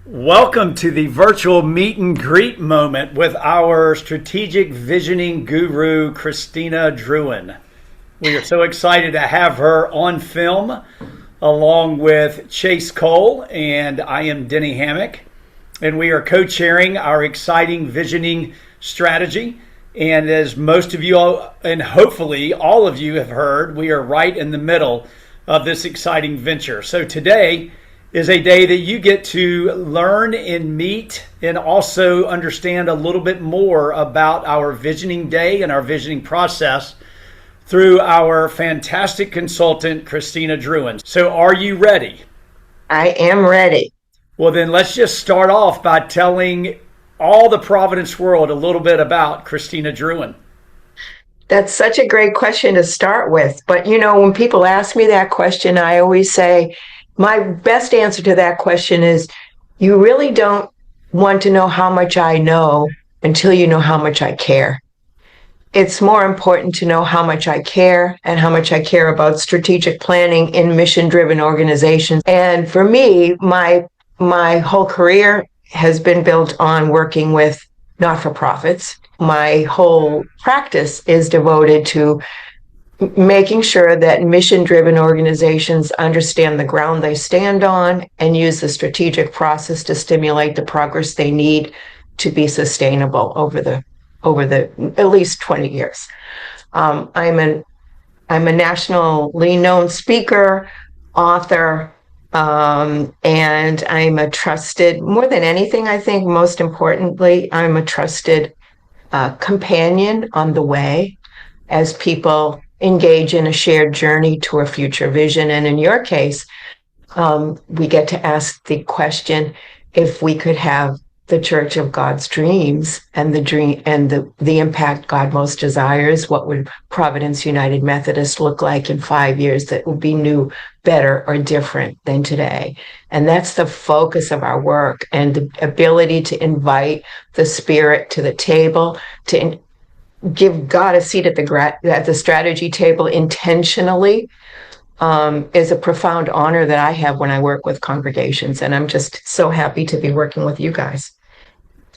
Welcome to the virtual meet and greet moment with our strategic visioning guru, Christina Drouin. We are so excited to have her on film along with Chase Cole, and I am Denny Hammock. And we are co-chairing our exciting visioning strategy. And as most of you all, and hopefully all of you have heard, we are right in the middle of this exciting venture. So today is a day that you get to learn and meet and also understand a little bit more about our visioning day and our visioning process through our fantastic consultant, Christina Drouin. So are you ready? I am ready. Well, then let's just start off by telling all the Providence world a little bit about Christina Drouin. That's such a great question to start with. But when people ask me that question, I always say, my best answer to that question is, you really don't want to know how much I know until you know how much I care. It's more important to know how much I care and how much I care about strategic planning in mission-driven organizations. And for me, my whole career has been built on working with not-for-profits. My whole practice is devoted to making sure that mission-driven organizations understand the ground they stand on and use the strategic process to stimulate the progress they need to be sustainable over the at least 20 years. I'm a nationally known speaker, author, and I'm a trusted, more than anything, I think most importantly, I'm a trusted companion on the way as people engage in a shared journey to a future vision. And in your case, we get to ask the question, if we could have the church of God's dreams and the impact God most desires, what would Providence United Methodist look like in 5 years that would be new, better, or different than today? And that's the focus of our work, and the ability to invite the Spirit to the table, to give God a seat at the strategy table intentionally, is a profound honor that I have when I work with congregations. And I'm just so happy to be working with you guys.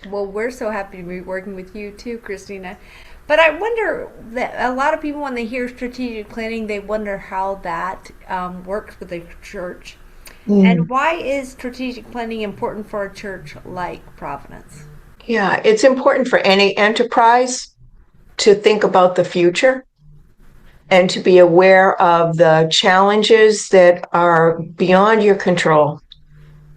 Well, we're so happy to be working with you too, Christina. But I wonder that a lot of people, when they hear strategic planning, they wonder how that works with a church. And why is strategic planning important for a church like Providence? Yeah, it's important for any enterprise to think about the future and to be aware of the challenges that are beyond your control,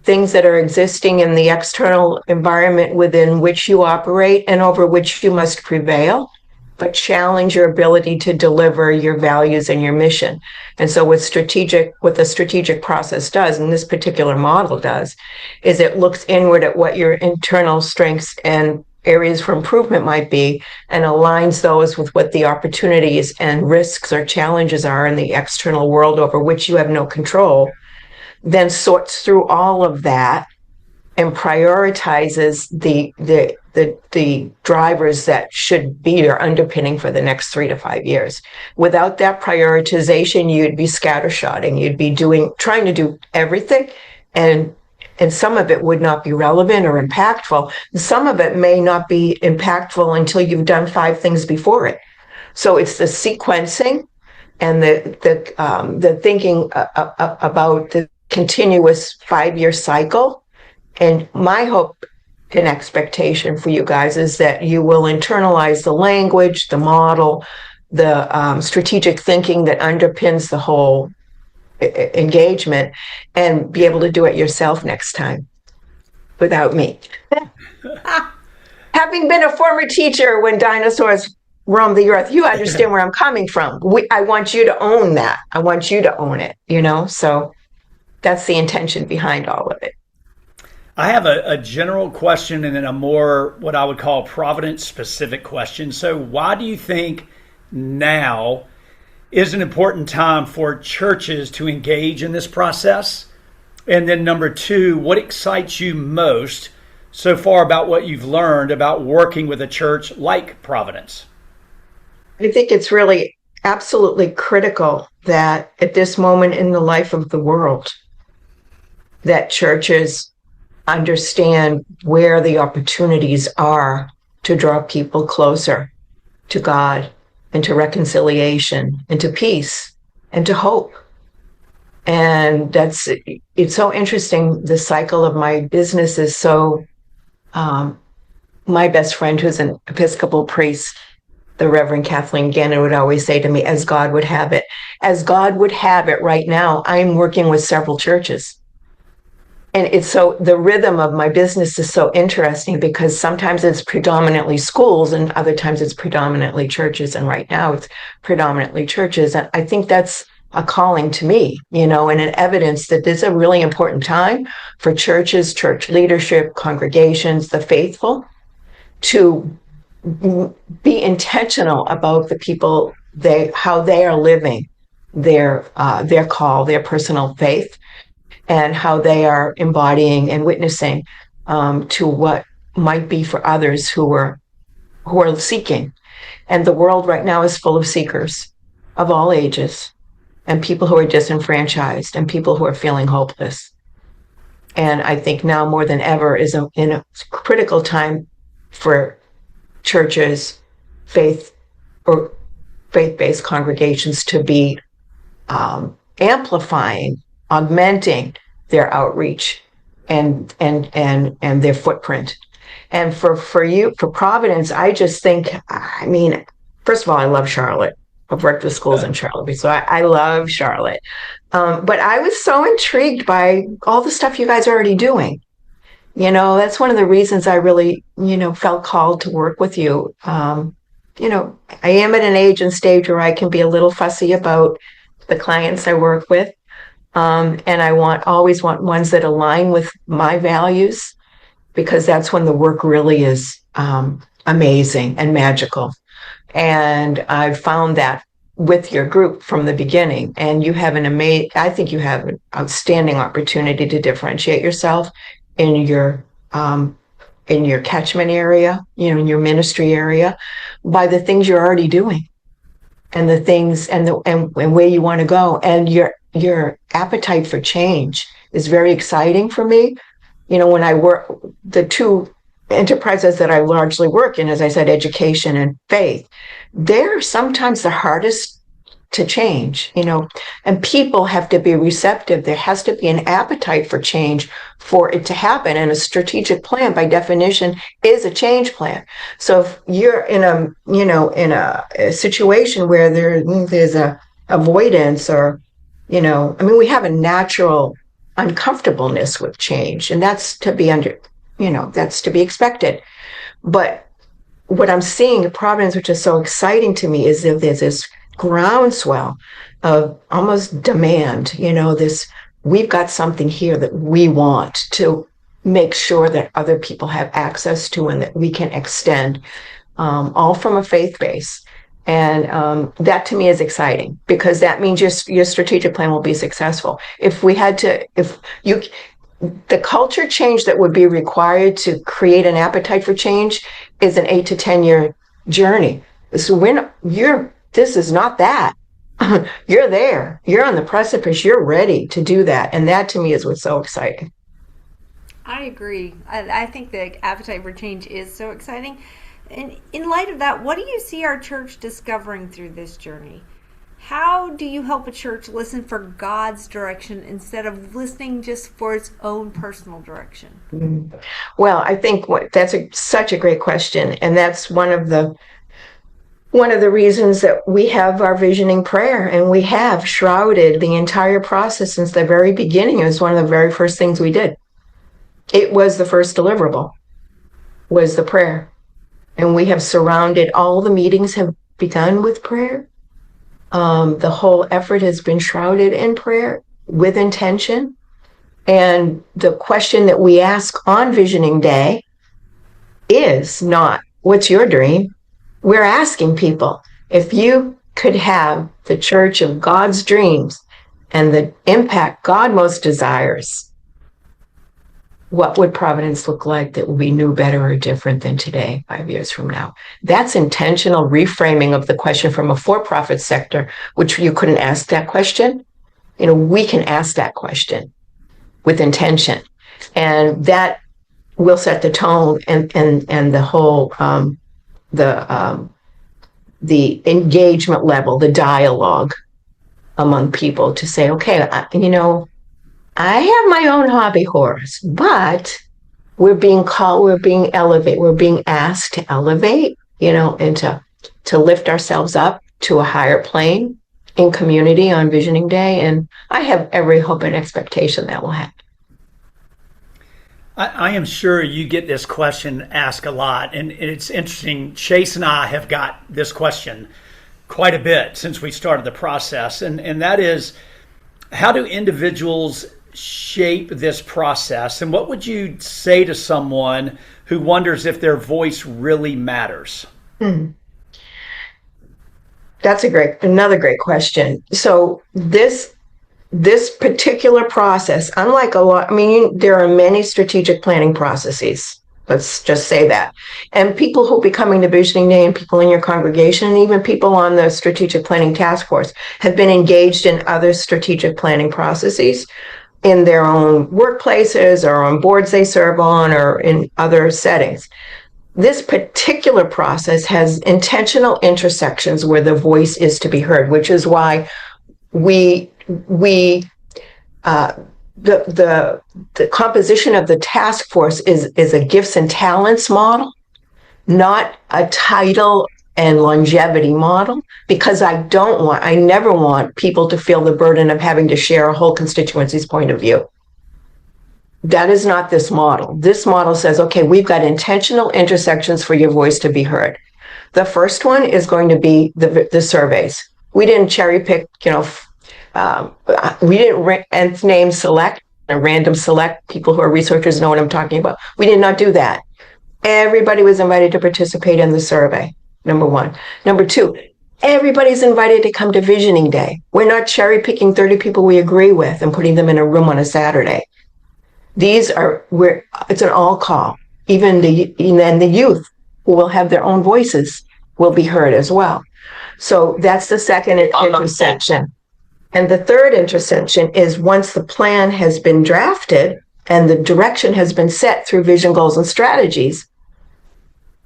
things that are existing in the external environment within which you operate and over which you must prevail, but challenge your ability to deliver your values and your mission. And so what the strategic process does, and this particular model does, is it looks inward at what your internal strengths and areas for improvement might be, and aligns those with what the opportunities and risks or challenges are in the external world over which you have no control, then sorts through all of that and prioritizes the drivers that should be your underpinning for the next 3 to 5 years. Without that prioritization, you'd be scattershotting. You'd be trying to do everything, and some of it would not be relevant or impactful. Some of it may not be impactful until you've done 5 things before it. So it's the sequencing and the thinking about the continuous 5-year cycle. And my hope and expectation for you guys is that you will internalize the language, the model, the strategic thinking that underpins the whole engagement, and be able to do it yourself next time without me. Having been a former teacher when dinosaurs roamed the earth, you understand where I'm coming from. I want you to own that. I want you to own it, so that's the intention behind all of it. I have a general question and then a more what I would call Providence specific question. So why do you think now is an important time for churches to engage in this process? And then number 2, what excites you most so far about what you've learned about working with a church like Providence? I think it's really absolutely critical that at this moment in the life of the world, that churches understand where the opportunities are to draw people closer to God and to reconciliation and to peace and to hope. And it's so interesting. The cycle of my business is so, my best friend, who's an Episcopal priest, the Reverend Kathleen Gannon, would always say to me, as God would have it. As God would have it right now, I'm working with several churches. And it's so, the rhythm of my business is so interesting because sometimes it's predominantly schools and other times it's predominantly churches. And right now it's predominantly churches. And I think that's a calling to me, and an evidence that this is a really important time for churches, church leadership, congregations, the faithful, to be intentional about the people, how they are living their call, their personal faith, and how they are embodying and witnessing to what might be for others who are seeking. And the world right now is full of seekers of all ages, and people who are disenfranchised, and people who are feeling hopeless. And I think now more than ever is in a critical time for churches, faith-based congregations to be amplifying, augmenting their outreach and their footprint. And for Providence, I just think, first of all, I love Charlotte. I've worked with schools in Charlotte, so I love Charlotte. But I was so intrigued by all the stuff you guys are already doing. That's one of the reasons I really, felt called to work with you. I am at an age and stage where I can be a little fussy about the clients I work with. And I always want ones that align with my values, because that's when the work really is amazing and magical. And I've found that with your group from the beginning. And you have I think you have an outstanding opportunity to differentiate yourself in your catchment area, in your ministry area, by the things you're already doing, and the things and where you want to go. And your appetite for change is very exciting for me. When I work, the two enterprises that I largely work in, as I said, education and faith, they're sometimes the hardest to change, and people have to be receptive. There has to be an appetite for change for it to happen. And a strategic plan, by definition, is a change plan. So if you're in a situation where there's a avoidance, or, we have a natural uncomfortableness with change, and that's to be that's to be expected. But what I'm seeing in Providence, which is so exciting to me, is that there's this groundswell of almost demand, we've got something here that we want to make sure that other people have access to, and that we can extend, all from a faith base. And that to me is exciting, because that means your strategic plan will be successful. The culture change that would be required to create an appetite for change is an 8 to 10 year journey. So this is not that. You're there. You're on the precipice. You're ready to do that. And that to me is what's so exciting. I agree. I think the appetite for change is so exciting. And in light of that, what do you see our church discovering through this journey? How do you help a church listen for God's direction instead of listening just for its own personal direction? Well, I think that's such a great question. And that's one of the reasons that we have our visioning prayer, and we have shrouded the entire process since the very beginning. It was one of the very first things we did. It was the first deliverable, was the prayer. And we have surrounded, all the meetings have begun with prayer. The whole effort has been shrouded in prayer with intention. And the question that we ask on Visioning Day is not, what's your dream? We're asking people, if you could have the church of God's dreams and the impact God most desires, what would Providence look like that would be new, better, or different than today, 5 years from now? That's intentional reframing of the question from a for-profit sector, which you couldn't ask that question. We can ask that question with intention. And that will set the tone and the whole, the engagement level, the dialogue among people to say, okay, I have my own hobby horse, but we're being called, we're being elevated, we're being asked to elevate, and to lift ourselves up to a higher plane in community on Visioning Day. And I have every hope and expectation that will happen. I am sure you get this question asked a lot, and it's interesting. Chase and I have got this question quite a bit since we started the process, and that is, how do individuals shape this process? And what would you say to someone who wonders if their voice really matters? That's another great question. So this particular process, unlike a lot, there are many strategic planning processes. Let's just say that. And people who will be coming to Visioning Day, and people in your congregation, and even people on the strategic planning task force, have been engaged in other strategic planning processes in their own workplaces or on boards they serve on or in other settings. This particular process has intentional intersections where the voice is to be heard, which is why the composition of the task force is a gifts and talents model, not a title and longevity model, because I never want people to feel the burden of having to share a whole constituency's point of view. That is not this model. This model says, okay, we've got intentional intersections for your voice to be heard. The first one is going to be the surveys. We didn't cherry pick, we didn't name select and random select. People who are researchers know what I'm talking about. We did not do that. Everybody was invited to participate in the survey, number one. Number two, everybody's invited to come to Visioning Day. We're not cherry picking 30 people we agree with and putting them in a room on a Saturday. It's an all call. Even the youth who will have their own voices will be heard as well. So that's the second intersection. And the third intersection is once the plan has been drafted and the direction has been set through vision, goals, and strategies,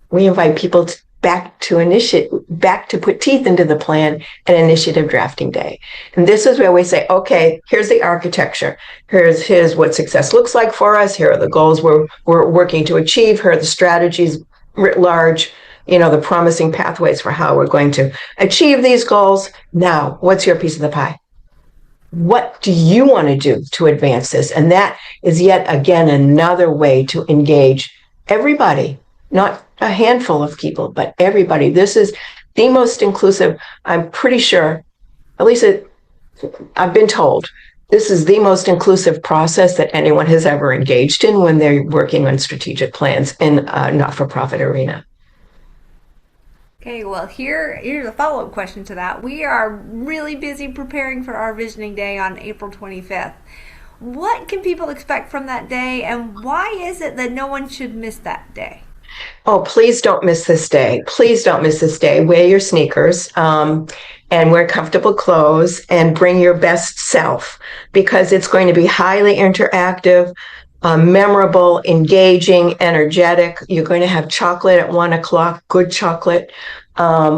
we invite people back to put teeth into the plan at initiative drafting day. And this is where we say, okay, here's the architecture. Here's what success looks like for us. Here are the goals we're working to achieve. Here are the strategies writ large, the promising pathways for how we're going to achieve these goals. Now, what's your piece of the pie? What do you want to do to advance this? And that is yet again another way to engage everybody, not a handful of people, but everybody. This is the most inclusive, I'm pretty sure, at least I've been told, this is the most inclusive process that anyone has ever engaged in when they're working on strategic plans in a not-for-profit arena. Okay, well, here's a follow-up question to that. We are really busy preparing for our Visioning Day on April 25th. What can people expect from that day, and why is it that no one should miss that day? Oh, please don't miss this day. Please don't miss this day. Wear your sneakers and wear comfortable clothes and bring your best self, because it's going to be highly interactive, memorable, engaging, energetic. You're going to have chocolate at 1:00, good chocolate.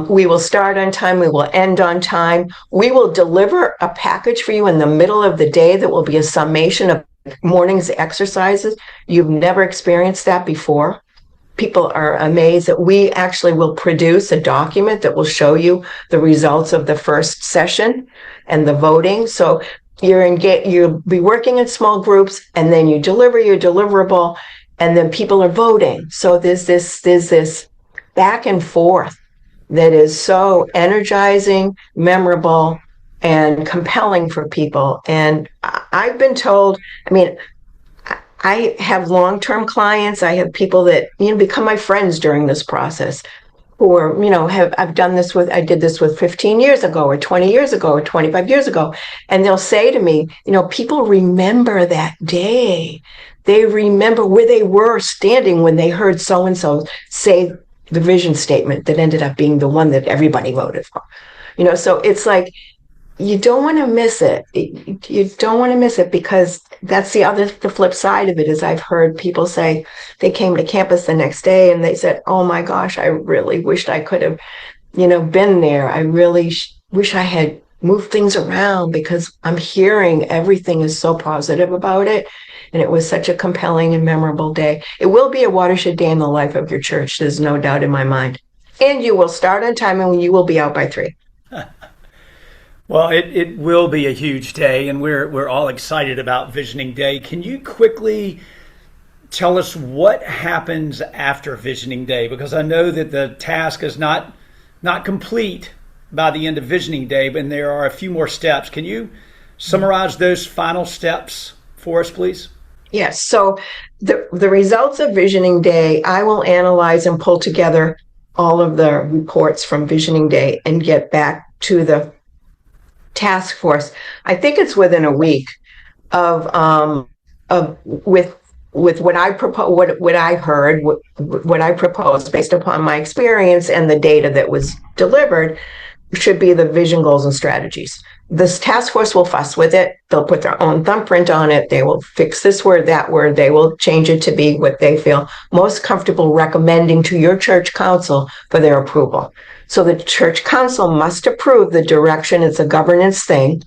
We will start on time. We will end on time. We will deliver a package for you in the middle of the day that will be a summation of morning's exercises. You've never experienced that before. People are amazed that we actually will produce a document that will show you the results of the first session and the voting. So you'll be working in small groups, and then you deliver your deliverable, and then people are voting. So there's this back and forth that is so energizing, memorable, and compelling for people. And I've been told, I have long-term clients. I have people that become my friends during this process, who are I did this with 15 years ago, or 20 years ago, or 25 years ago, and they'll say to me, people remember that day. They remember where they were standing when they heard so and so say the vision statement that ended up being the one that everybody voted for. So it's like, you don't want to miss it. You don't want to miss it, because that's the flip side of it is I've heard people say they came to campus the next day and they said, oh my gosh, I really wished I could have, been there. I really wish I had moved things around, because I'm hearing everything is so positive about it. And it was such a compelling and memorable day. It will be a watershed day in the life of your church. There's no doubt in my mind. And you will start on time and you will be out by 3. Well, it will be a huge day, and we're all excited about Visioning Day. Can you quickly tell us what happens after Visioning Day? Because I know that the task is not complete by the end of Visioning Day, but there are a few more steps. Can you summarize those final steps for us, please? Yes. So the results of Visioning Day, I will analyze and pull together all of the reports from Visioning Day and get back to the task force. I think it's within a week of with what I propose, what I heard, what I proposed based upon my experience and the data that was delivered, should be the vision, goals, and strategies. This task force will fuss with it. They'll put their own thumbprint on it. They will fix this word, that word. They will change it to be what they feel most comfortable recommending to your church council for their approval. So the church council must approve the direction. It's a governance thing.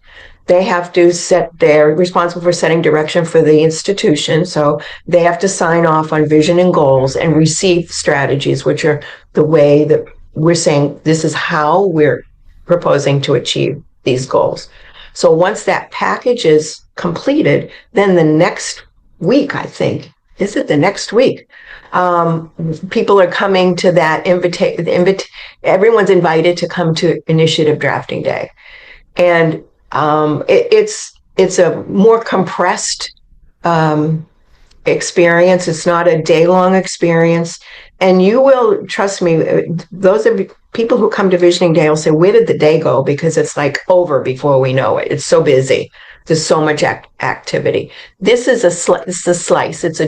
They have to they're responsible for setting direction for the institution. So they have to sign off on vision and goals and receive strategies, which are the way that we're saying this is how we're proposing to achieve these goals. So once that package is completed, then the next week, I think, is it the next week? People are coming to that everyone's invited to come to initiative drafting day. And it's a more compressed experience. It's not a day-long experience. And you will, trust me, those of people who come to Visioning Day will say, where did the day go? Because it's like over before we know it. It's so busy. There's so much activity. This is a slice. It's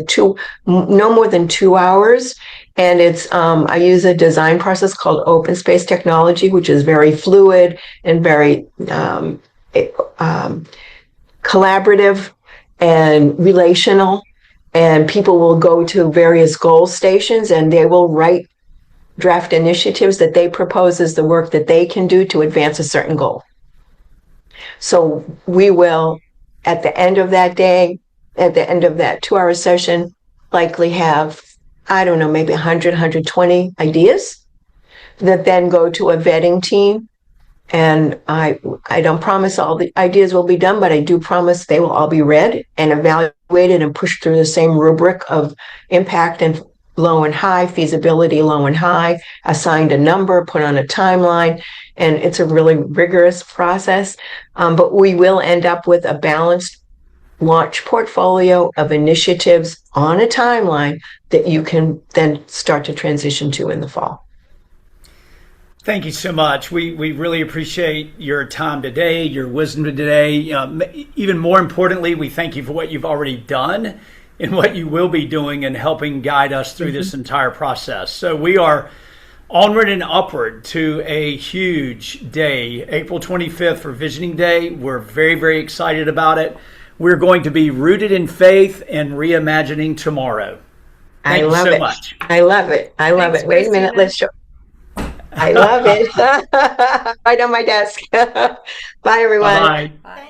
no more than 2 hours. And I use a design process called open space technology, which is very fluid and very collaborative and relational. And people will go to various goal stations and they will write draft initiatives that they propose as the work that they can do to advance a certain goal. So we will, at the end of that day, at the end of that 2-hour session, likely have, I don't know, maybe 100, 120 ideas that then go to a vetting team. And I don't promise all the ideas will be done, but I do promise they will all be read and evaluated and pushed through the same rubric of impact and low and high, feasibility low and high, assigned a number, put on a timeline. And it's a really rigorous process. But we will end up with a balanced launch portfolio of initiatives on a timeline that you can then start to transition to in the fall. Thank you so much. We really appreciate your time today, your wisdom today. Even more importantly, we thank you for what you've already done and what you will be doing and helping guide us through this entire process. So we are onward and upward to a huge day, April 25th for Visioning Day. We're very, very excited about it. We're going to be rooted in faith and reimagining tomorrow. Thank you so much. I love it. Thanks, Wait a minute. Let's show. I love it. Right on my desk. Bye, everyone. Bye. Bye.